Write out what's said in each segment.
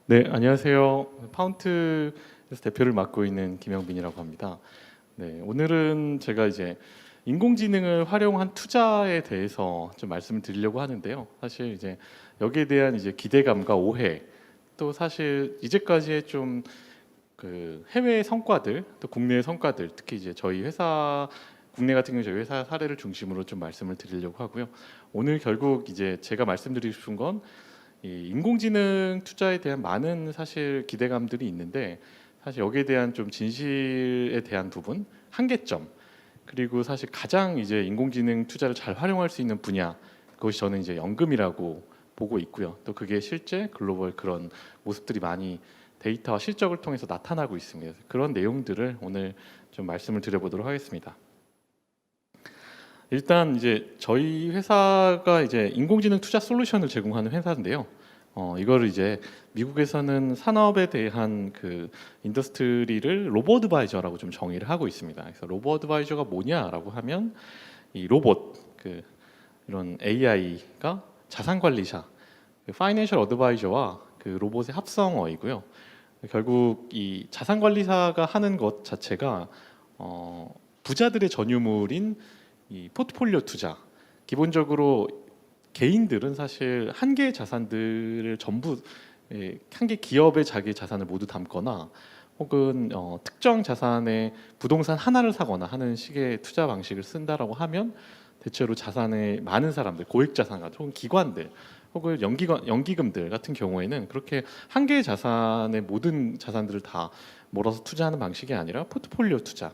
네, 안녕하세요. 파운트에서 대표를 맡고 있는 김영빈이라고 합니다. 네, 오늘은 제가 이제 인공지능을 활용한 투자에 대해서 좀 말씀을 드리려고 하는데요. 사실 이제 여기에 대한 이제 기대감과 오해, 또 사실 이제까지의 좀 그 해외 성과들, 또 국내의 성과들, 특히 이제 저희 회사 국내 같은 경우 저희 회사 사례를 중심으로 좀 말씀을 드리려고 하고요. 오늘 결국 이제 제가 말씀드리고 싶은 건 이 인공지능 투자에 대한 많은 사실 기대감들이 있는데 사실 여기에 대한 좀 진실에 대한 부분, 한계점, 그리고 사실 가장 이제 인공지능 투자를 잘 활용할 수 있는 분야, 그것이 저는 이제 연금이라고 보고 있고요. 또 그게 실제 글로벌 그런 모습들이 많이 데이터와 실적을 통해서 나타나고 있습니다. 그런 내용들을 오늘 좀 말씀을 드려보도록 하겠습니다. 일단 이제 저희 회사가 이제 인공지능 투자 솔루션을 제공하는 회사인데요. 이거를 이제 미국에서는 산업에 대한 그 인더스트리를 로보 어드바이저라고 좀 정의를 하고 있습니다. 그래서 로보 어드바이저가 뭐냐라고 하면 이 로봇 그 이런 AI가 자산 관리사, 그 파이낸셜 어드바이저와 그 로봇의 합성어이고요. 결국 이 자산 관리사가 하는 것 자체가 부자들의 전유물인 이 포트폴리오 투자, 기본적으로 개인들은 사실 한 개의 자산들을 전부 한 개 기업의 자기 자산을 모두 담거나 혹은 특정 자산의 부동산 하나를 사거나 하는 식의 투자 방식을 쓴다라고 하면 대체로 자산의 많은 사람들, 고액 자산 같은 혹은 기관들 혹은 연기금들 같은 경우에는 그렇게 한 개의 자산의 모든 자산들을 다 몰아서 투자하는 방식이 아니라 포트폴리오 투자,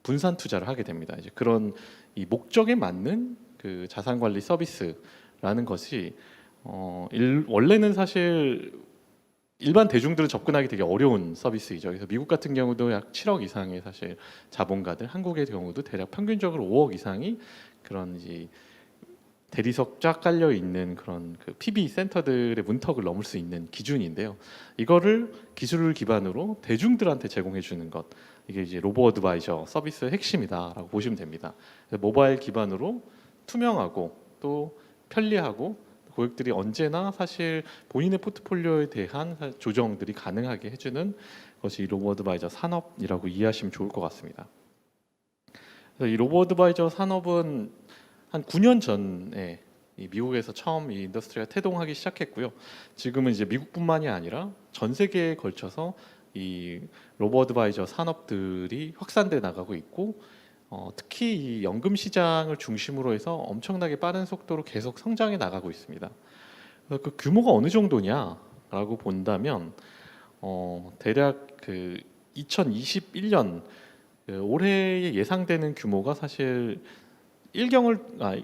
분산 투자를 하게 됩니다. 이제 그런 이 목적에 맞는 그 자산 관리 서비스라는 것이 원래는 사실 일반 대중들은 접근하기 되게 어려운 서비스이죠. 그래서 미국 같은 경우도 약 7억 이상의 사실 자본가들, 한국의 경우도 대략 평균적으로 5억 이상이 그런 이제 대리석 쫙 깔려 있는 그런 그 PB 센터들의 문턱을 넘을 수 있는 기준인데요. 이거를 기술을 기반으로 대중들한테 제공해 주는 것, 이게 이제 로보 어드바이저 서비스의 핵심이다라고 보시면 됩니다. 모바일 기반으로 투명하고 또 편리하고 고객들이 언제나 사실 본인의 포트폴리오에 대한 조정들이 가능하게 해주는 것이 이 로보 어드바이저 산업이라고 이해하시면 좋을 것 같습니다. 그래서 이 로보 어드바이저 산업은 한 9년 전에 이 미국에서 처음 이 인더스트리가 태동하기 시작했고요. 지금은 이제 미국뿐만이 아니라 전 세계에 걸쳐서 이 로보 어드바이저 산업들이 확산돼 나가고 있고 특히 이 연금 시장을 중심으로 해서 엄청나게 빠른 속도로 계속 성장해 나가고 있습니다. 그래서 그 규모가 어느 정도냐라고 본다면 대략 그 2021년 올해에 예상되는 규모가 사실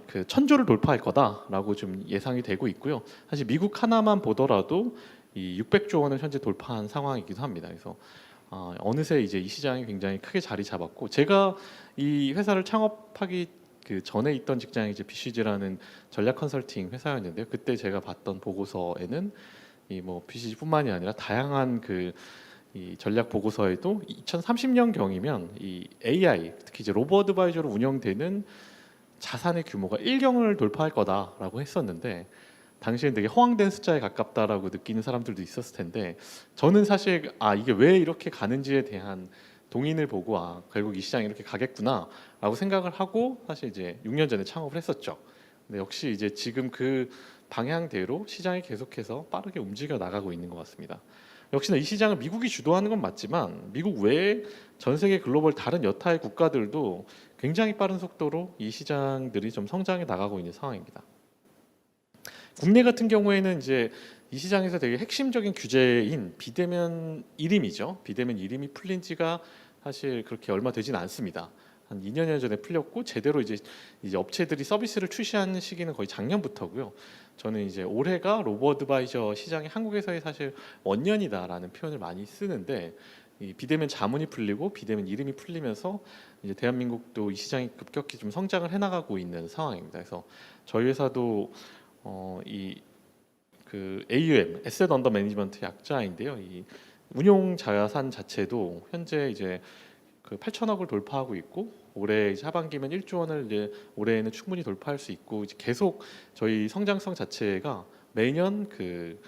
그 천조를 돌파할 거다라고 좀 예상이 되고 있고요. 사실 미국 하나만 보더라도 이 600조 원을 현재 돌파한 상황이기도 합니다. 그래서 어느새 이제 이 시장이 굉장히 크게 자리 잡았고 제가 이 회사를 창업하기 그 전에 있던 직장이 이제 BCG라는 전략 컨설팅 회사였는데요. 그때 제가 봤던 보고서에는 이 뭐 BCG뿐만이 아니라 다양한 그 이 전략 보고서에도 2030년 경이면 이 AI 특히 이제 로보 어드바이저로 운영되는 자산의 규모가 1경을 돌파할 거다라고 했었는데 당시엔 되게 허황된 숫자에 가깝다라고 느끼는 사람들도 있었을 텐데 저는 사실 이게 왜 이렇게 가는지에 대한 동인을 보고 결국 이 시장이 이렇게 가겠구나라고 생각을 하고 사실 이제 6년 전에 창업을 했었죠. 근데 역시 이제 지금 그 방향대로 시장이 계속해서 빠르게 움직여 나가고 있는 것 같습니다. 역시나 이 시장을 미국이 주도하는 건 맞지만 미국 외에 전 세계 글로벌 다른 여타의 국가들도 굉장히 빠른 속도로 이 시장들이 좀 성장해 나가고 있는 상황입니다. 국내 같은 경우에는 이제 이 시장에서 되게 핵심적인 규제인 비대면 일임이죠. 비대면 일임이 풀린 지가 사실 그렇게 얼마 되진 않습니다. 한 2년 전에 풀렸고 제대로 이제 업체들이 서비스를 출시한 시기는 거의 작년부터고요. 저는 이제 올해가 로보 어드바이저 시장이 한국에서의 사실 원년이다라는 표현을 많이 쓰는데 이 비대면 자문이 풀리고 비대면 이름이 풀리면서 이제 대한민국도 이 시장이 급격히 좀 성장을 해나가고 있는 상황입니다. 그래서 저희 회사도 이 그 AUM, Asset Under Management 약자인데요. 이 운용 자산 자체도 현재 이제 그 8천억을 돌파하고 있고 올해 이제 하반기면 1조 원을 이제 올해에는 충분히 돌파할 수 있고 이제 계속 저희 성장성 자체가 매년 그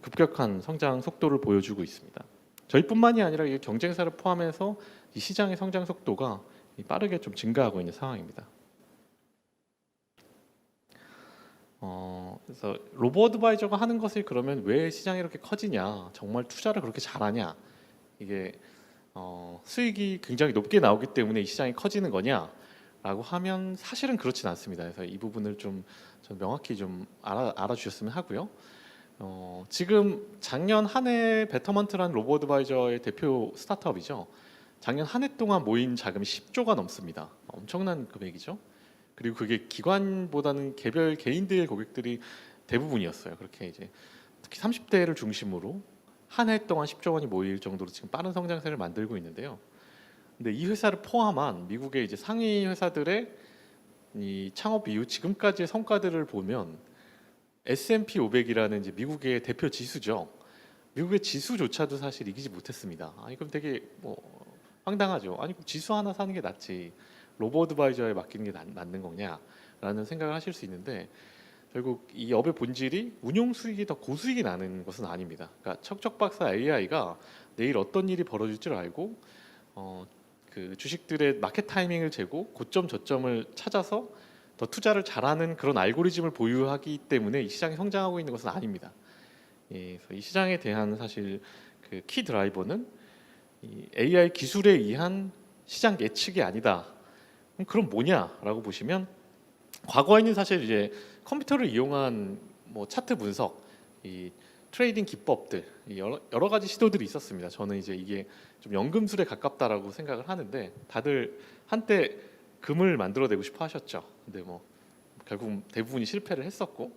급격한 성장 속도를 보여주고 있습니다. 저희뿐만이 아니라 이 경쟁사를 포함해서 이 시장의 성장 속도가 빠르게 좀 증가하고 있는 상황입니다. 그래서 로보어드바이저가 하는 것이 그러면 왜 시장이 이렇게 커지냐, 정말 투자를 그렇게 잘하냐, 이게 수익이 굉장히 높게 나오기 때문에 이 시장이 커지는 거냐라고 하면 사실은 그렇진 않습니다. 그래서 이 부분을 좀 명확히 좀 알아주셨으면 하고요. 지금 작년 한 해 베터먼트라는 로보어드바이저의 대표 스타트업이죠. 작년 한 해 동안 모인 자금이 10조가 넘습니다. 엄청난 금액이죠. 그리고 그게 기관보다는 개별 개인들 고객들이 대부분이었어요. 그렇게 이제 특히 30대를 중심으로 한 해 동안 10조 원이 모일 정도로 지금 빠른 성장세를 만들고 있는데요. 근데 이 회사를 포함한 미국의 이제 상위 회사들의 이 창업 이후 지금까지의 성과들을 보면 S&P 500이라는 이제 미국의 대표 지수죠. 미국의 지수조차도 사실 이기지 못했습니다. 아니 그럼 되게 뭐 황당하죠. 아니 그럼 지수 하나 사는 게 낫지. 로보어드바이저에 맡기는 게 맞는 거냐라는 생각을 하실 수 있는데 결국 이 업의 본질이 운용 수익이 더 고수익이 나는 것은 아닙니다. 그러니까 척척박사 AI가 내일 어떤 일이 벌어질지를 알고 그 주식들의 마켓 타이밍을 재고 고점 저점을 찾아서 더 투자를 잘하는 그런 알고리즘을 보유하기 때문에 이 시장이 성장하고 있는 것은 아닙니다. 그래서 이 시장에 대한 사실 그 키 드라이버는 이 AI 기술에 의한 시장 예측이 아니다. 그럼 뭐냐라고 보시면 과거에는 사실 이제 컴퓨터를 이용한 뭐 차트 분석, 이 트레이딩 기법들 여러 가지 시도들이 있었습니다. 저는 이제 이게 좀 연금술에 가깝다라고 생각을 하는데 다들 한때 금을 만들어내고 싶어 하셨죠. 근데 뭐 결국 대부분이 실패를 했었고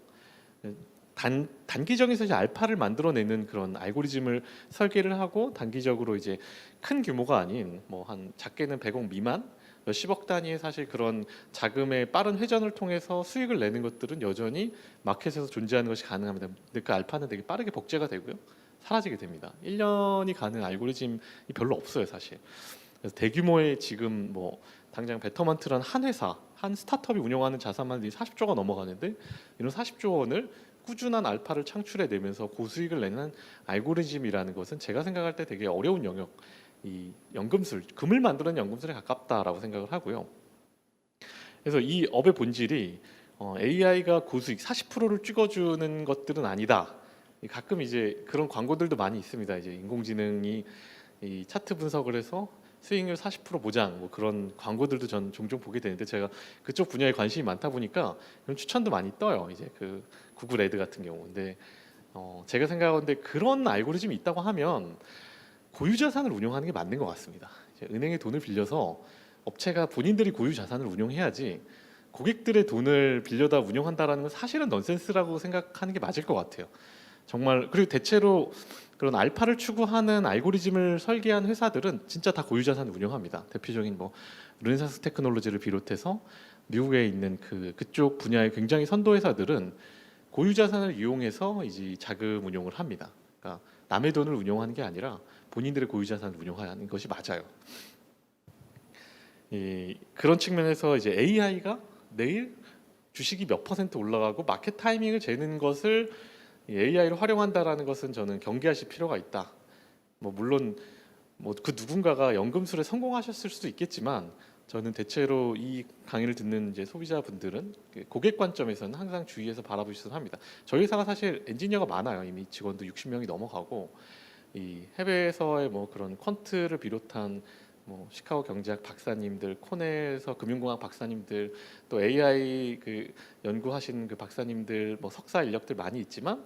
단기적인 사실 알파를 만들어내는 그런 알고리즘을 설계를 하고 단기적으로 이제 큰 규모가 아닌 뭐 한 작게는 100억 미만 몇십억 단위의 사실 그런 자금의 빠른 회전을 통해서 수익을 내는 것들은 여전히 마켓에서 존재하는 것이 가능합니다. 근데 그 알파는 되게 빠르게 복제가 되고요. 사라지게 됩니다. 1년이 가는 알고리즘이 별로 없어요, 사실. 그래서 대규모의 지금 뭐 당장 베터먼트란 한 회사, 한 스타트업이 운영하는 자산만 40조가 넘어가는데 이런 40조 원을 꾸준한 알파를 창출해내면서 고수익을 내는 알고리즘이라는 것은 제가 생각할 때 되게 어려운 영역, 이 연금술, 금을 만드는 연금술에 가깝다라고 생각을 하고요. 그래서 이 업의 본질이 AI가 고수익 40%를 찍어주는 것들은 아니다. 가끔 이제 그런 광고들도 많이 있습니다. 이제 인공지능이 이 차트 분석을 해서 수익률 40% 보장 뭐 그런 광고들도 전 종종 보게 되는데 제가 그쪽 분야에 관심이 많다 보니까 그런 추천도 많이 떠요. 이제 그 구글 애드 같은 경우. 근데 제가 생각하는데 그런 알고리즘이 있다고 하면 고유 자산을 운용하는 게 맞는 것 같습니다. 은행에 돈을 빌려서 업체가 본인들이 고유 자산을 운용해야지 고객들의 돈을 빌려다 운용한다라는 건 사실은 넌센스라고 생각하는 게 맞을 것 같아요. 정말 그리고 대체로 그런 알파를 추구하는 알고리즘을 설계한 회사들은 진짜 다 고유 자산을 운용합니다. 대표적인 뭐 르네상스 테크놀로지를 비롯해서 미국에 있는 그쪽 분야의 굉장히 선도 회사들은 고유 자산을 이용해서 이제 자금 운용을 합니다. 그러니까 남의 돈을 운용하는 게 아니라 본인들의 고유 자산을 운용하는 것이 맞아요. 그런 측면에서 이제 AI가 내일 주식이 몇 퍼센트 올라가고 마켓 타이밍을 재는 것을 AI를 활용한다라는 것은 저는 경계하실 필요가 있다. 뭐 물론 뭐 그 누군가가 연금술에 성공하셨을 수도 있겠지만 저는 대체로 이 강의를 듣는 이제 소비자분들은 고객 관점에서는 항상 주의해서 바라보시면 합니다. 저희 회사가 사실 엔지니어가 많아요. 이미 직원도 60명이 넘어가고 이 해외에서의 뭐 그런 퀀트를 비롯한 뭐 시카고 경제학 박사님들, 코넬에서 금융공학 박사님들, 또 AI 그 연구하신 그 박사님들, 뭐 석사 인력들 많이 있지만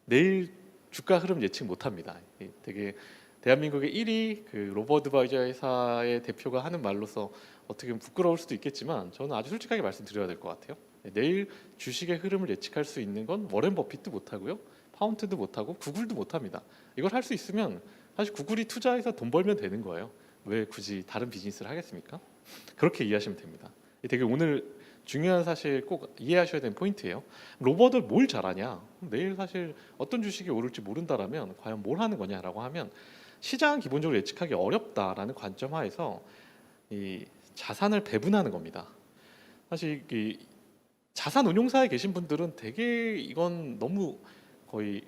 내일 주가 흐름 예측 못합니다. 되게 대한민국의 1위 그 로버드바이저 회사의 대표가 하는 말로서 어떻게 보면 부끄러울 수도 있겠지만 저는 아주 솔직하게 말씀드려야 될 것 같아요. 내일 주식의 흐름을 예측할 수 있는 건 워렌 버핏도 못하고요, 파운트도 못하고 구글도 못합니다. 이걸 할 수 있으면 사실 구글이 투자해서 돈 벌면 되는 거예요. 왜 굳이 다른 비즈니스를 하겠습니까? 그렇게 이해하시면 됩니다. 되게 오늘 중요한 사실 꼭 이해하셔야 되는 포인트예요. 로버들 뭘 잘하냐? 내일 사실 어떤 주식이 오를지 모른다라면 과연 뭘 하는 거냐라고 하면 시장은 기본적으로 예측하기 어렵다라는 관점 하에서 이 자산을 배분하는 겁니다. 사실 이 자산 운용사에 계신 분들은 되게 이건 너무 거의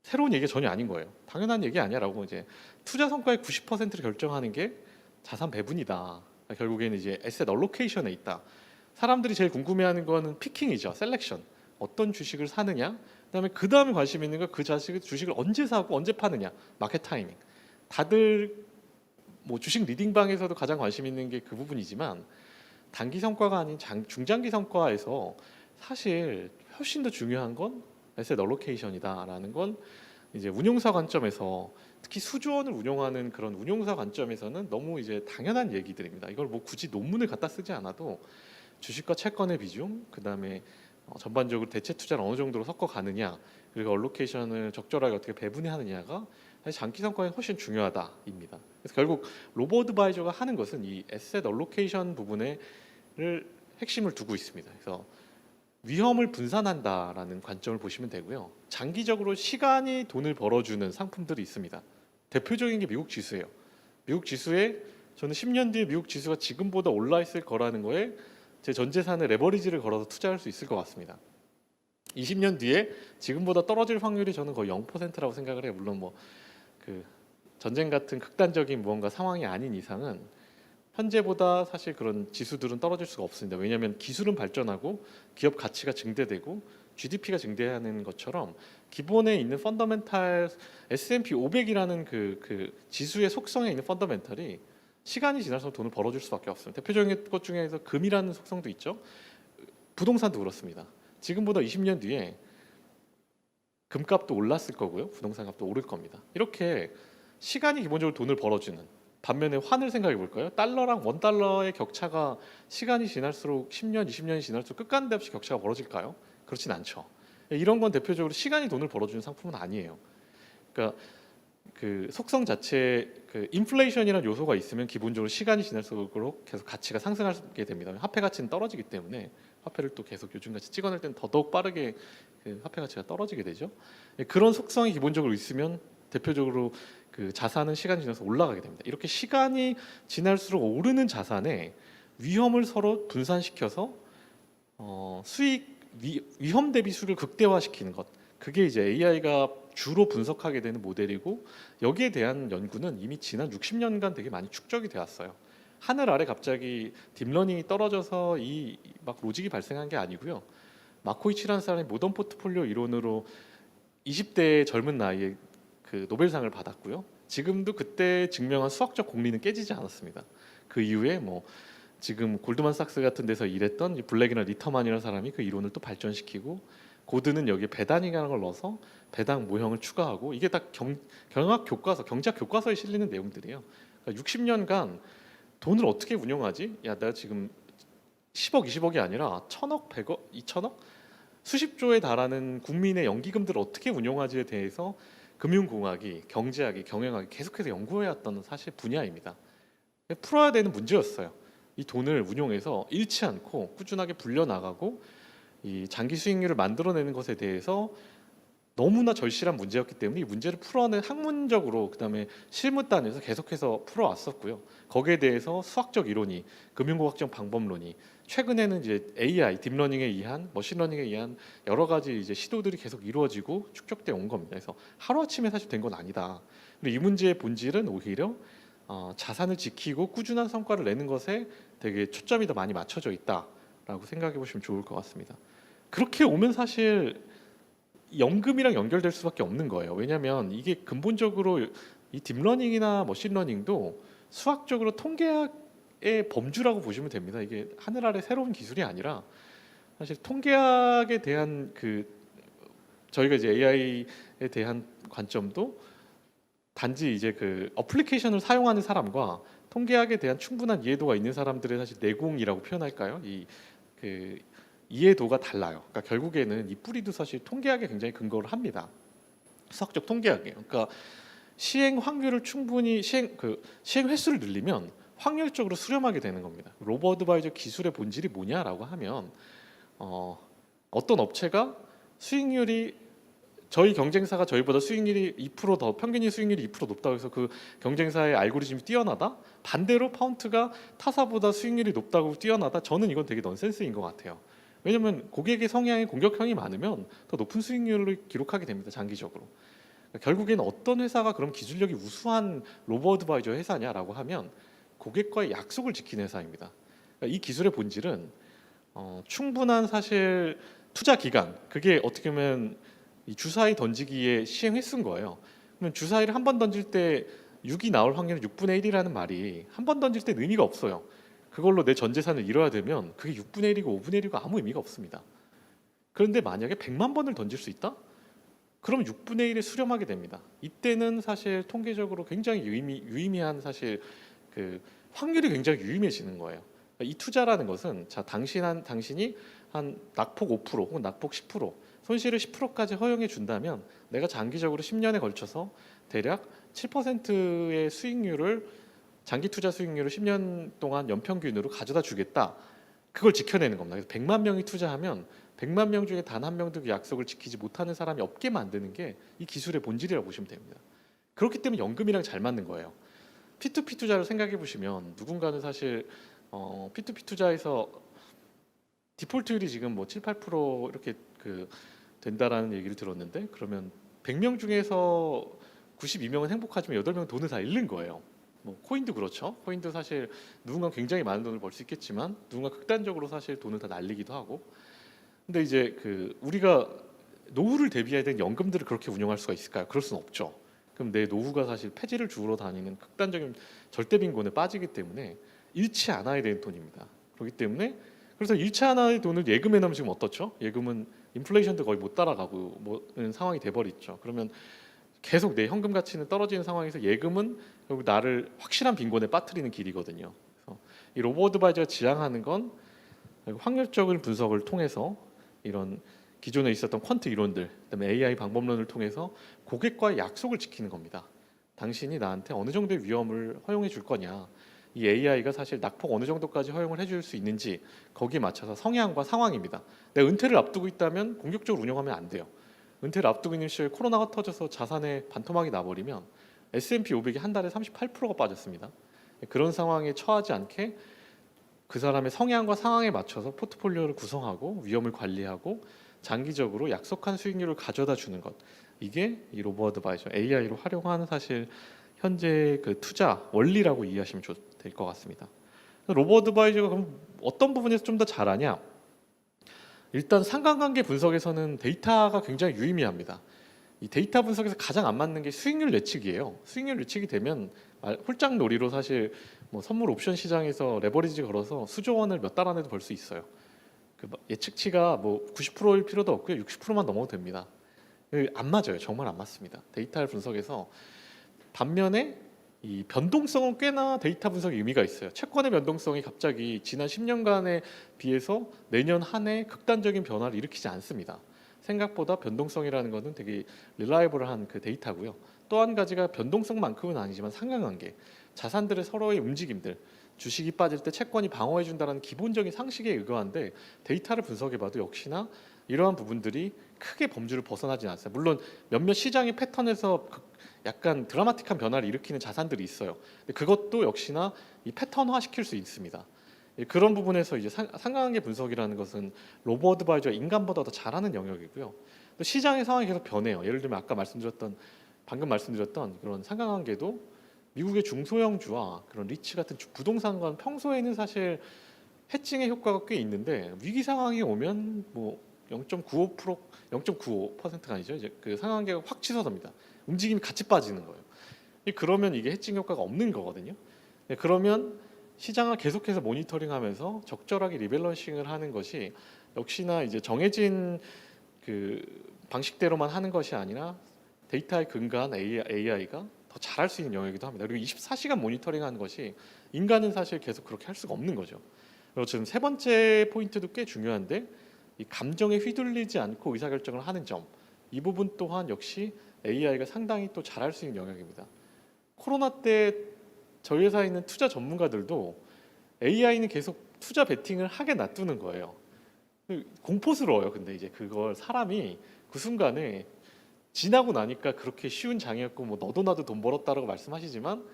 새로운 얘기가 전혀 아닌 거예요. 당연한 얘기 아니야라고 이제 투자 성과의 90%를 결정하는 게 자산 배분이다. 결국에는 이제 에셋 얼로케이션에 있다. 사람들이 제일 궁금해하는 거는 피킹이죠. 셀렉션. 어떤 주식을 사느냐. 그다음에 관심 있는 거 그 주식을 언제 사고 언제 파느냐. 마켓 타이밍. 다들 뭐 주식 리딩방에서도 가장 관심 있는 게 그 부분이지만 단기 성과가 아닌 중장기 성과에서 사실 훨씬 더 중요한 건 에셋 얼로케이션이다라는 건 이제 운용사 관점에서 특히 수조 원을 운용하는 그런 운용사 관점에서는 너무 이제 당연한 얘기들입니다. 이걸 뭐 굳이 논문을 갖다 쓰지 않아도 주식과 채권의 비중, 그다음에 전반적으로 대체 투자를 어느 정도로 섞어 가느냐, 그리고 얼로케이션을 적절하게 어떻게 배분해 하느냐가 사실 장기 성과에 훨씬 중요하다입니다. 그래서 결국 로보어드바이저가 하는 것은 이 에셋 얼로케이션 부분을 핵심을 두고 있습니다. 그래서 위험을 분산한다라는 관점을 보시면 되고요. 장기적으로 시간이 돈을 벌어주는 상품들이 있습니다. 대표적인 게 미국 지수예요. 미국 지수에 저는 10년 뒤에 미국 지수가 지금보다 올라 있을 거라는 거에 제 전 재산의 레버리지를 걸어서 투자할 수 있을 것 같습니다. 20년 뒤에 지금보다 떨어질 확률이 저는 거의 0%라고 생각을 해요. 물론 뭐 그 전쟁 같은 극단적인 무언가 상황이 아닌 이상은 현재보다 사실 그런 지수들은 떨어질 수가 없습니다. 왜냐하면 기술은 발전하고 기업 가치가 증대되고 GDP가 증대하는 것처럼 기본에 있는 펀더멘탈 S&P 500이라는 그 지수의 속성에 있는 펀더멘탈이 시간이 지나서 돈을 벌어줄 수밖에 없습니다. 대표적인 것 중에서 금이라는 속성도 있죠. 부동산도 그렇습니다. 지금보다 20년 뒤에 금값도 올랐을 거고요. 부동산 값도 오를 겁니다. 이렇게 시간이 기본적으로 돈을 벌어주는, 반면에 환을 생각해 볼까요? 달러랑 원 달러의 격차가 시간이 지날수록 10년, 20년이 지날수록 끝간데 없이 격차가 벌어질까요? 그렇진 않죠. 이런 건 대표적으로 시간이 돈을 벌어주는 상품은 아니에요. 그러니까 그 속성 자체에 그 인플레이션이라는 요소가 있으면 기본적으로 시간이 지날수록 계속 가치가 상승하게 됩니다. 화폐 가치는 떨어지기 때문에 화폐를 또 계속 요즘같이 찍어낼 때는 더더욱 빠르게 그 화폐 가치가 떨어지게 되죠. 그런 속성이 기본적으로 있으면 대표적으로 그 자산은 시간이 지나서 올라가게 됩니다. 이렇게 시간이 지날수록 오르는 자산에 위험을 서로 분산시켜서 수익 위험 대비 수를 극대화시키는 것, 그게 이제 AI가 주로 분석하게 되는 모델이고, 여기에 대한 연구는 이미 지난 60년간 되게 많이 축적이 되었어요. 하늘 아래 갑자기 딥러닝이 떨어져서 이 막 로직이 발생한 게 아니고요. 마코이치라는 사람이 모던 포트폴리오 이론으로 20대 젊은 나이에 그 노벨상을 받았고요. 지금도 그때 증명한 수학적 공리는 깨지지 않았습니다. 그 이후에 뭐 지금 골드만삭스 같은 데서 일했던 블랙이나 리터만이라는 사람이 그 이론을 또 발전시키고, 고드는 여기에 배당이라는 걸 넣어서 배당 모형을 추가하고, 이게 다 경학 교과서, 경제학 교과서에 실리는 내용들이에요. 그러니까 60년간 돈을 어떻게 운용하지? 야, 내가 지금 10억, 20억이 아니라 1000억, 100억, 2000억? 수십조에 달하는 국민의 연기금들을 어떻게 운용하지에 대해서 금융공학이, 경제학이, 경영학이 계속해서 연구해왔던 사실 분야입니다. 풀어야 되는 문제였어요. 이 돈을 운용해서 잃지 않고 꾸준하게 불려나가고 이 장기 수익률을 만들어내는 것에 대해서 너무나 절실한 문제였기 때문에 이 문제를 풀어낸 학문적으로, 그다음에 실무단에서 계속해서 풀어왔었고요. 거기에 대해서 수학적 이론이, 금융공학적 방법론이, 최근에는 이제 AI, 딥러닝에 의한, 머신러닝에 의한 여러 가지 이제 시도들이 계속 이루어지고 축적돼 온 겁니다. 그래서 하루 아침에 사실 된 건 아니다. 그리고 이 문제의 본질은 오히려 자산을 지키고 꾸준한 성과를 내는 것에 되게 초점이 더 많이 맞춰져 있다라고 생각해 보시면 좋을 것 같습니다. 그렇게 오면 사실 연금이랑 연결될 수밖에 없는 거예요. 왜냐하면 이게 근본적으로 이 딥러닝이나 머신러닝도 수학적으로 통계학의 범주라고 보시면 됩니다. 이게 하늘 아래 새로운 기술이 아니라 사실 통계학에 대한 그 저희가 이제 AI에 대한 관점도 단지 이제 그 어플리케이션을 사용하는 사람과 통계학에 대한 충분한 이해도가 있는 사람들의 사실 내공이라고 표현할까요? 이 그 이해도가 달라요. 그러니까 결국에는 이 뿌리도 사실 통계학에 굉장히 근거를 합니다. 수학적 통계학이에요. 그러니까 시행 확률을 충분히 시행 횟수를 늘리면 확률적으로 수렴하게 되는 겁니다. 로버어드바이저 기술의 본질이 뭐냐라고 하면 어떤 업체가 수익률이, 저희 경쟁사가 저희보다 수익률이 2% 평균 수익률이 2% 높다고 해서 그 경쟁사의 알고리즘이 뛰어나다? 반대로 파운트가 타사보다 수익률이 높다고 뛰어나다? 저는 이건 되게 넌센스인 것 같아요. 왜냐하면 고객의 성향에 공격형이 많으면 더 높은 수익률을 기록하게 됩니다. 장기적으로. 결국에는 어떤 회사가 그럼 기술력이 우수한 로보 어드바이저 회사냐라고 하면 고객과의 약속을 지키는 회사입니다. 그러니까 이 기술의 본질은 충분한 사실 투자 기간, 그게 어떻게 보면 이 주사위 던지기의 시행 횟수인 거예요. 그러면 주사위를 한 번 던질 때 6이 나올 확률은 6분의 1이라는 말이 한 번 던질 때는 의미가 없어요. 그걸로 내 전 재산을 잃어야 되면 그게 6분의 1이고 5분의 1이고 아무 의미가 없습니다. 그런데 만약에 100만 번을 던질 수 있다? 그럼 6분의 1에 수렴하게 됩니다. 이때는 사실 통계적으로 굉장히 유의미한 사실 그 확률이 굉장히 유의미해지는 거예요. 이 투자라는 것은 자 당신이 한 낙폭 5% 혹은 낙폭 10% 손실을 10%까지 허용해 준다면 내가 장기적으로 10년에 걸쳐서 대략 7%의 수익률을 장기 투자 수익률을 10년 동안 연평균으로 가져다 주겠다. 그걸 지켜내는 겁니다. 그래서 100만 명이 투자하면 100만 명 중에 단 한 명도 그 약속을 지키지 못하는 사람이 없게 만드는 게 이 기술의 본질이라고 보시면 됩니다. 그렇기 때문에 연금이랑 잘 맞는 거예요. P2P 투자를 생각해 보시면 누군가는 사실 P2P 투자에서 디폴트율이 지금 뭐 7, 8% 이렇게 그 된다라는 얘기를 들었는데 그러면 100명 중에서 92명은 행복하지만 8명은 돈을 다 잃는 거예요. 뭐 코인도 그렇죠. 코인도 사실 누군가 굉장히 많은 돈을 벌 수 있겠지만 누군가 극단적으로 사실 돈을 다 날리기도 하고. 근데 이제 그 우리가 노후를 대비해야 되는 연금들을 그렇게 운영할 수가 있을까요? 그럴 수는 없죠. 그럼 내 노후가 사실 폐지를 주우러 다니는 극단적인 절대 빈곤에 빠지기 때문에 잃지 않아야 되는 돈입니다. 그렇기 때문에 그래서 잃지 않아야 돈을 예금에 넣으면 지금 어떻죠? 예금은 인플레이션도 거의 못 따라가고 뭐는 상황이 돼버렸죠. 그러면 계속 내 현금 가치는 떨어지는 상황에서 예금은 결국 나를 확실한 빈곤에 빠뜨리는 길이거든요. 그래서 이 로보 어드바이저가 지향하는 건 확률적인 분석을 통해서 이런 기존에 있었던 퀀트 이론들, 그다음에 AI 방법론을 통해서 고객과의 약속을 지키는 겁니다. 당신이 나한테 어느 정도의 위험을 허용해 줄 거냐, 이 AI가 사실 낙폭 어느 정도까지 허용을 해줄 수 있는지 거기에 맞춰서 성향과 상황입니다. 내가 은퇴를 앞두고 있다면 공격적으로 운영하면 안 돼요. 은퇴를 앞두고 있는 시절 코로나가 터져서 자산에 반토막이 나버리면 S&P 500이 한 달에 38%가 빠졌습니다. 그런 상황에 처하지 않게 그 사람의 성향과 상황에 맞춰서 포트폴리오를 구성하고 위험을 관리하고 장기적으로 약속한 수익률을 가져다 주는 것, 이게 이 로보 어드바이저 AI로 활용하는 사실 현재 그 투자 원리라고 이해하시면 될 것 같습니다. 로보 어드바이저가 그럼 어떤 부분에서 좀 더 잘하냐? 일단 상관관계 분석에서는 데이터가 굉장히 유의미합니다. 이 데이터 분석에서 가장 안 맞는 게 수익률 예측이에요. 수익률 예측이 되면 홀짝 놀이로 사실 뭐 선물 옵션 시장에서 레버리지 걸어서 수조 원을 몇 달 안에도 벌 수 있어요. 그 예측치가 뭐 90%일 필요도 없고요, 60%만 넘어도 됩니다. 안 맞아요. 정말 안 맞습니다. 데이터를 분석해서 반면에 이 변동성은 꽤나 데이터 분석의 의미가 있어요. 채권의 변동성이 갑자기 지난 10년간에 비해서 내년 한 해 극단적인 변화를 일으키지 않습니다. 생각보다 변동성이라는 것은 되게 릴라이블한 그 데이터고요. 또 한 가지가 변동성만큼은 아니지만 상관관계, 자산들의 서로의 움직임들, 주식이 빠질 때 채권이 방어해 준다는 기본적인 상식에 의거한데 데이터를 분석해봐도 역시나 이러한 부분들이 크게 범주를 벗어나지 않았어요. 물론 몇몇 시장의 패턴에서 약간 드라마틱한 변화를 일으키는 자산들이 있어요. 근데 그것도 역시나 이 패턴화 시킬 수 있습니다. 그런 부분에서 이제 상관관계 분석이라는 것은 로보 어드바이저가 인간보다 더 잘하는 영역이고요. 또 시장의 상황이 계속 변해요. 예를 들면 방금 말씀드렸던 그런 상관관계도 미국의 중소형주와 그런 리츠 같은 부동산과는 평소에는 사실 해칭의 효과가 꽤 있는데 위기 상황이 오면 뭐 0.95%, 0.95%가 아니죠. 이제 그 상관관계가 확 치솟습니다. 움직임이 같이 빠지는 거예요. 그러면 이게 해칭 효과가 없는 거거든요. 그러면 시장을 계속해서 모니터링하면서 적절하게 리밸런싱을 하는 것이 역시나 이제 정해진 그 방식대로만 하는 것이 아니라 데이터에 근거한 AI가 더 잘할 수 있는 영역이기도 합니다. 그리고 24시간 모니터링하는 것이 인간은 사실 계속 그렇게 할 수가 없는 거죠. 그리고 지금 세 번째 포인트도 꽤 중요한데 이 감정에 휘둘리지 않고 의사결정을 하는 점, 이 부분 또한 역시 AI가 상당히 또 잘할 수 있는 영역입니다. 코로나 때 저희 회사에 있는 투자 전문가들도 AI는 계속 투자 베팅을 하게 놔두는 거예요. 공포스러워요. 근데 이제 그걸 사람이 그 순간에 지나고 나니까 그렇게 쉬운 장이었고 뭐 너도 나도 돈 벌었다라고 말씀하시지만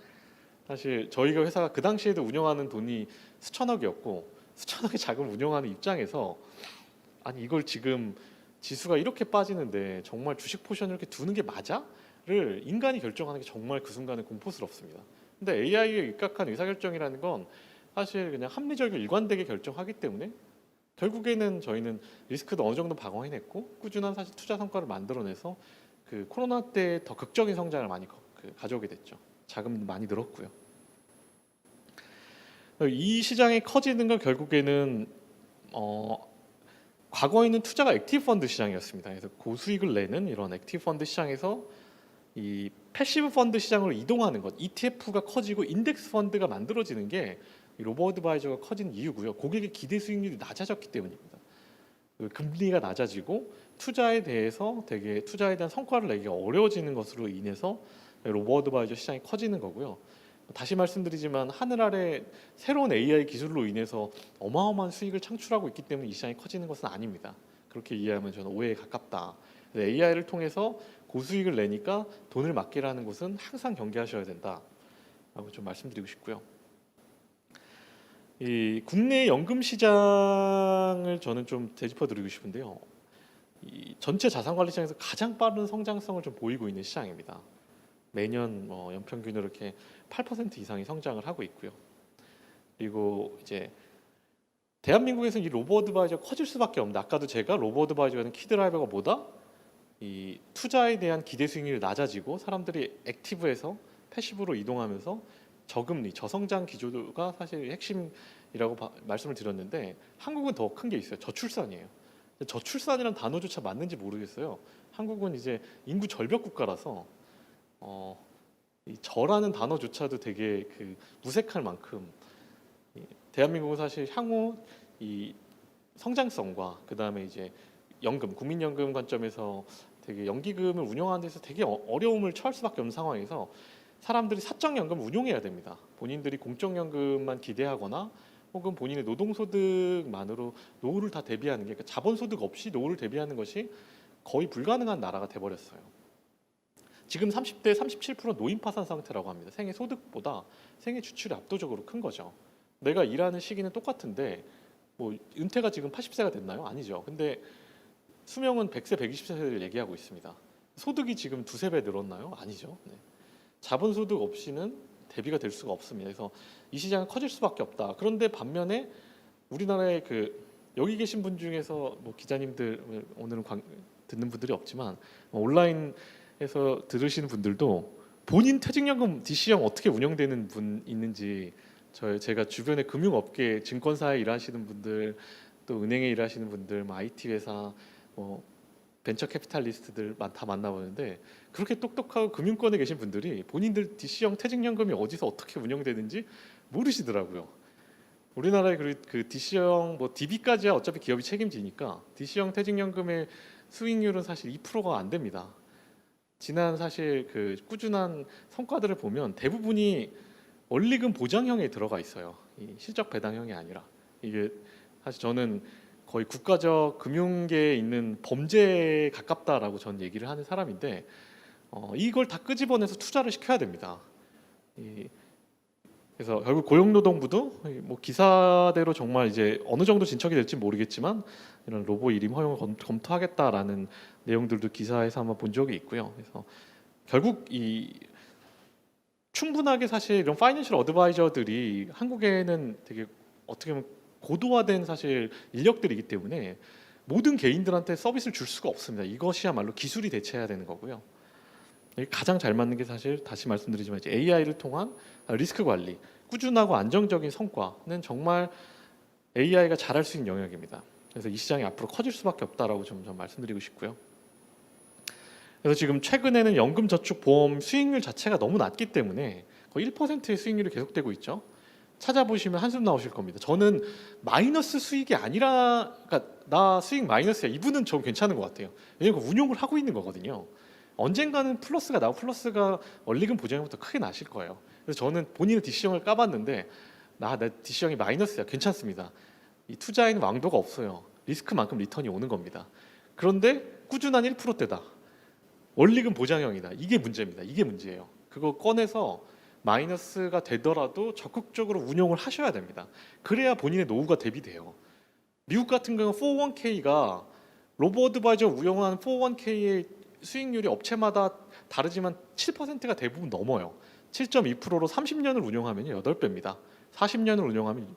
사실 저희가 회사가 그 당시에도 운영하는 돈이 수천억이었고 수천억의 자금 운영하는 입장에서 아니 이걸 지금 지수가 이렇게 빠지는데 정말 주식 포션을 이렇게 두는 게 맞아? 를 인간이 결정하는 게 정말 그 순간에 공포스럽습니다. 근데 AI에 입각한 의사결정이라는 건 사실 그냥 합리적이고 일관되게 결정하기 때문에 결국에는 저희는 리스크도 어느 정도 방어해냈고 꾸준한 사실 투자 성과를 만들어내서 그 코로나 때 더 극적인 성장을 많이 가져오게 됐죠. 자금도 많이 늘었고요. 이 시장이 커지는 건 결국에는 과거에는 투자가 액티브 펀드 시장이었습니다. 그래서 고수익을 내는 이런 액티브 펀드 시장에서 이 패시브 펀드 시장으로 이동하는 것, ETF가 커지고 인덱스 펀드가 만들어지는 게 로보어드바이저가 커진 이유고요. 고객의 기대 수익률이 낮아졌기 때문입니다. 금리가 낮아지고 투자에 대해서 되게 투자에 대한 성과를 내기가 어려워지는 것으로 인해서 로보어드바이저 시장이 커지는 거고요. 다시 말씀드리지만 하늘 아래 새로운 AI 기술로 인해서 어마어마한 수익을 창출하고 있기 때문에 이 시장이 커지는 것은 아닙니다. 그렇게 이해하면 저는 오해에 가깝다. AI를 통해서 고수익을 내니까 돈을 맡기라는 것은 항상 경계하셔야 된다라고 좀 말씀드리고 싶고요. 이 국내 연금 시장을 저는 좀 되짚어드리고 싶은데요. 이 전체 자산관리 시장에서 가장 빠른 성장성을 좀 보이고 있는 시장입니다. 매년 연평균으로 이렇게 8% 이상의 성장을 하고 있고요. 그리고 이제 대한민국에서는 이 로보어드바이저가 커질 수밖에 없는데 아까도 제가 로보어드바이저는 키드라이버가 뭐다? 이 투자에 대한 기대 수익률이 낮아지고 사람들이 액티브에서 패시브로 이동하면서 저금리, 저성장 기조가 사실 핵심이라고 말씀을 드렸는데 한국은 더 큰 게 있어요. 저출산이에요. 저출산이라는 단어조차 맞는지 모르겠어요. 한국은 이제 인구 절벽 국가라서 이 저라는 단어조차도 되게 그 무색할 만큼 대한민국은 사실 향후 이 성장성과 그 다음에 이제 연금, 국민연금 관점에서 되게 연기금을 운영하는 데서 되게 어려움을 처할 수밖에 없는 상황에서 사람들이 사적연금을 운용해야 됩니다. 본인들이 공적연금만 기대하거나 혹은 본인의 노동소득만으로 노후를 다 대비하는 게 그러니까 자본소득 없이 노후를 대비하는 것이 거의 불가능한 나라가 돼버렸어요. 지금 30대 37% 노인 파산 상태라고 합니다. 생애 소득보다 생애 지출이 압도적으로 큰 거죠. 내가 일하는 시기는 똑같은데 뭐 은퇴가 지금 80세가 됐나요? 아니죠. 근데 수명은 100세, 120세를 얘기하고 있습니다. 소득이 지금 두세 배 늘었나요? 아니죠. 네. 자본소득 없이는 대비가 될 수가 없습니다. 그래서 이 시장은 커질 수밖에 없다. 그런데 반면에 우리나라의 그 여기 계신 분 중에서 뭐 기자님들 오늘은 듣는 분들이 없지만 온라인에서 들으시는 분들도 본인 퇴직연금 DC형 어떻게 운영되는 분 있는지 제가 주변에 금융업계 증권사에 일하시는 분들 또 은행에 일하시는 분들 뭐 IT 회사 뭐 벤처 캐피탈리스트들 다 만나보는데 그렇게 똑똑하고 금융권에 계신 분들이 본인들 DC형 퇴직연금이 어디서 어떻게 운영되는지 모르시더라고요. 우리나라의 그 DC형 뭐 DB까지야 어차피 기업이 책임지니까 DC형 퇴직연금의 수익률은 사실 2%가 안 됩니다. 지난 사실 그 꾸준한 성과들을 보면 대부분이 원리금 보장형에 들어가 있어요. 이 실적 배당형이 아니라 이게 사실 저는 거의 국가적 금융계에 있는 범죄에 가깝다라고 전 얘기를 하는 사람인데 이걸 다 끄집어내서 투자를 시켜야 됩니다. 그래서 결국 고용노동부도 뭐 기사대로 정말 이제 어느 정도 진척이 될지 모르겠지만 이런 로보 일임 허용을 검토하겠다라는 내용들도 기사에서 한번 본 적이 있고요. 그래서 결국 이 충분하게 사실 이런 파이낸셜 어드바이저들이 한국에는 되게 어떻게 보면 고도화된 사실 인력들이기 때문에 모든 개인들한테 서비스를 줄 수가 없습니다. 이것이야말로 기술이 대체해야 되는 거고요. 가장 잘 맞는 게 사실 다시 말씀드리지만 이제 AI를 통한 리스크 관리, 꾸준하고 안정적인 성과는 정말 AI가 잘할 수 있는 영역입니다. 그래서 이 시장이 앞으로 커질 수밖에 없다라고 좀 말씀드리고 싶고요. 그래서 지금 최근에는 연금저축보험 수익률 자체가 너무 낮기 때문에 거의 1%의 수익률이 계속되고 있죠. 찾아보시면 한숨 나오실 겁니다. 저는 마이너스 수익이 아니라 그러니까 나 수익 마이너스야. 이분은 좀 괜찮은 것 같아요. 왜냐하면 운용을 하고 있는 거거든요. 언젠가는 플러스가 나고 플러스가 원리금 보장형부터 크게 나실 거예요. 그래서 저는 본인의 DC형을 까봤는데 내 DC형이 마이너스야. 괜찮습니다. 이 투자에는 왕도가 없어요. 리스크만큼 리턴이 오는 겁니다. 그런데 꾸준한 1%대다. 원리금 보장형이다. 이게 문제입니다. 이게 문제예요. 그거 꺼내서 마이너스가 되더라도 적극적으로 운용을 하셔야 됩니다. 그래야 본인의 노후가 대비돼요. 미국 같은 경우는 401k가 로보어드바이저 운영하는 401k의 수익률이 업체마다 다르지만 7%가 대부분 넘어요. 7.2%로 30년을 운용하면 8배입니다. 40년을 운용하면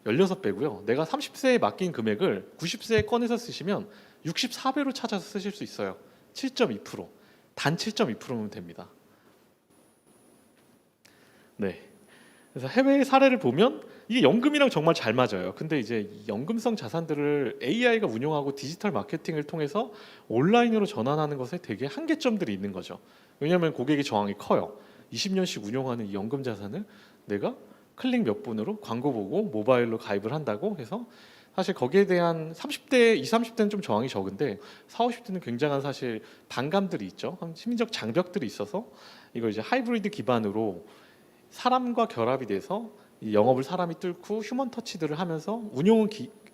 16배고요. 내가 30세에 맡긴 금액을 90세에 꺼내서 쓰시면 64배로 찾아서 쓰실 수 있어요. 7.2%. 단 7.2%면 됩니다. 네. 그래서 해외 사례를 보면 이게 연금이랑 정말 잘 맞아요. 근데 이제 이 연금성 자산들을 AI가 운용하고 디지털 마케팅을 통해서 온라인으로 전환하는 것에 되게 한계점들이 있는 거죠. 왜냐하면 고객의 저항이 커요. 20년씩 운용하는 이 연금 자산을 내가 클릭 몇 분으로 광고 보고 모바일로 가입을 한다고 해서 사실 거기에 대한 30대, 20, 30대는 좀 저항이 적은데 40, 50대는 굉장한 사실 반감들이 있죠. 심리적 장벽들이 있어서 이걸 이제 하이브리드 기반으로 사람과 결합이 돼서 이 영업을 사람이 뚫고 휴먼 터치들을 하면서 운용은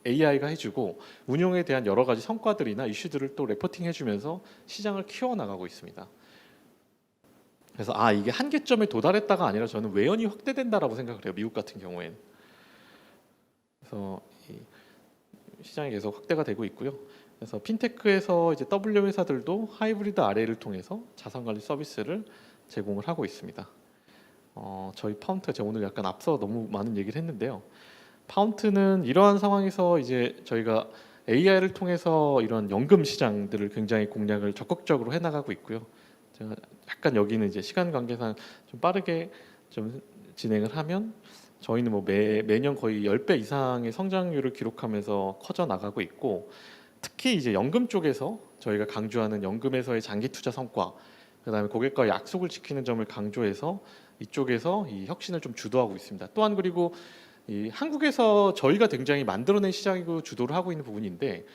AI가 해주고 운용에 대한 여러 가지 성과들이나 이슈들을 또 레포팅 해주면서 시장을 키워나가고 있습니다. 그래서 이게 한계점에 도달했다가 아니라 저는 외연이 확대된다라고 생각을 해요. 미국 같은 경우엔. 그래서 이 시장이 계속 확대가 되고 있고요. 그래서 핀테크에서 이제 W 회사들도 하이브리드 RA를 통해서 자산 관리 서비스를 제공을 하고 있습니다. 저희 파운트가 제가 오늘 약간 앞서 너무 많은 얘기를 했는데요. 파운트는 이러한 상황에서 이제 저희가 AI를 통해서 이런 연금 시장들을 굉장히 공략을 적극적으로 해나가고 있고요. 제가 약간 여기는 이제 시간 관계상 좀 빠르게 좀 진행을 하면 저희는 뭐 매년 거의 10배 이상의 성장률을 기록하면서 커져 나가고 있고, 특히 이제 연금 쪽에서 저희가 강조하는 연금에서의 장기 투자 성과, 그다음에 고객과의 약속을 지키는 점을 강조해서 이쪽에서 이 혁신을 좀 주도하고 있습니다. 또한 그리고 이 한국에서 저희가 굉장히 만들어낸 시장이고 주도를 하고 있는 부분인데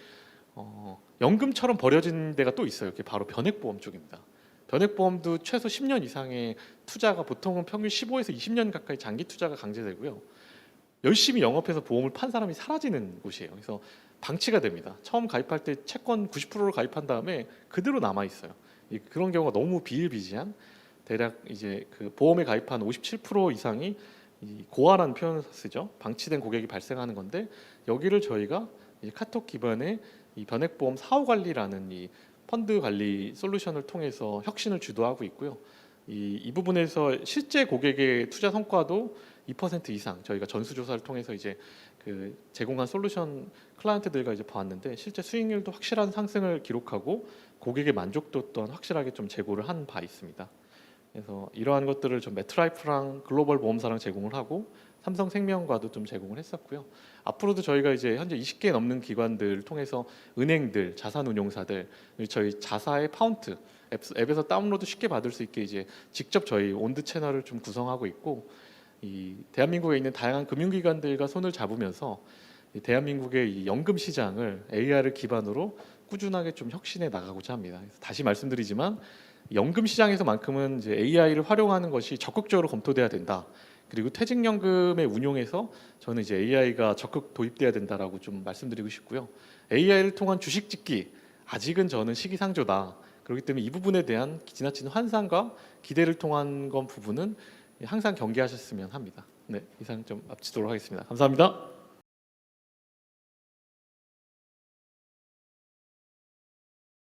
연금처럼 버려진 데가 또 있어요. 그게 바로 변액보험 쪽입니다. 변액보험도 최소 10년 이상의 투자가 보통은 평균 15에서 20년 가까이 장기 투자가 강제되고요. 열심히 영업해서 보험을 판 사람이 사라지는 곳이에요. 그래서 방치가 됩니다. 처음 가입할 때 채권 90%를 가입한 다음에 그대로 남아 있어요. 그런 경우가 너무 비일비재한, 대략 이제 그 보험에 가입한 57% 이상이 이 고아라는 표현을 쓰죠. 방치된 고객이 발생하는 건데, 여기를 저희가 이제 카톡 기반의 이 변액보험 사후 관리라는 이 펀드 관리 솔루션을 통해서 혁신을 주도하고 있고요. 이 부분에서 실제 고객의 투자 성과도 2% 이상 저희가 전수조사를 통해서 이제 그 제공한 솔루션 클라이언트들과 이제 봤는데 실제 수익률도 확실한 상승을 기록하고 고객의 만족도 또한 확실하게 좀 제고를 한 바 있습니다. 그래서 이러한 것들을 좀 매트라이프랑 글로벌 보험사랑 제공을 하고 삼성생명과도 좀 제공을 했었고요. 앞으로도 저희가 이제 현재 20개 넘는 기관들을 통해서 은행들, 자산운용사들, 저희 자사의 파운트 앱에서 다운로드 쉽게 받을 수 있게 이제 직접 저희 온드 채널을 좀 구성하고 있고, 이 대한민국에 있는 다양한 금융기관들과 손을 잡으면서 이 대한민국의 이 연금 시장을 AI를 기반으로 꾸준하게 좀 혁신해 나가고자 합니다. 그래서 다시 말씀드리지만 연금 시장에서만큼은 이제 AI를 활용하는 것이 적극적으로 검토돼야 된다. 그리고 퇴직연금의 운용에서 저는 이제 AI가 적극 도입돼야 된다라고 좀 말씀드리고 싶고요. AI를 통한 주식 짓기 아직은 저는 시기상조다. 그렇기 때문에 이 부분에 대한 지나치는 환상과 기대를 통한 건 부분은 항상 경계하셨으면 합니다. 네, 이상 좀 마치도록 하겠습니다. 감사합니다.